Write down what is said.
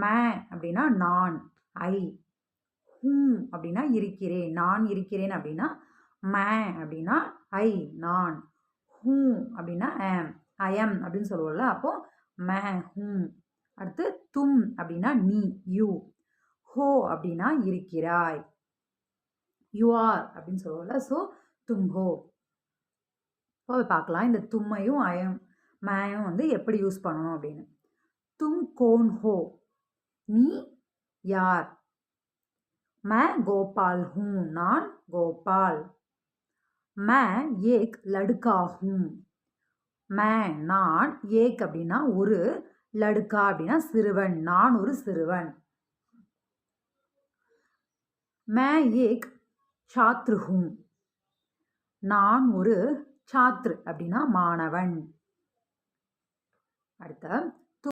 மே அப்படின்னா நான், ஐ. ஹூம் அப்படின்னா இருக்கிறேன், நான் இருக்கிறேன் அப்படின்னா மே அப்படின்னா ஐ, நான். ஹூ அப்படின்னா ஆம், ஐ எம் அப்படின்னு சொல்லுவோம்ல, அப்போ மே ஹூம். அடுத்து தும் அப்படின்னா நீ, யூ. ஹோ அப்படின்னா இருக்கிறாய், யூ ஆர் அப்படின்னு சொல்லுவோம்ல, ஸோ தும் ஹோ. இப்போ பார்க்கலாம் இந்த தும்மையும் ஐயம் மேயும் வந்து எப்படி யூஸ் பண்ணணும் அப்படின்னு. तुम कौन हो? நீ யார்? मैं गोपाल हूँ, நான் கோபால். मैं एक लड़का हूँ. मैं நான், एक அப்படின்னா ஒரு, லடுக்கா அப்படின்னா சிறுவன், நான் ஒரு சிறுவன். मैं एक छात्र हूँ. நான் ஒரு छात्र அப்படின்னா மாணவன். அடுத்த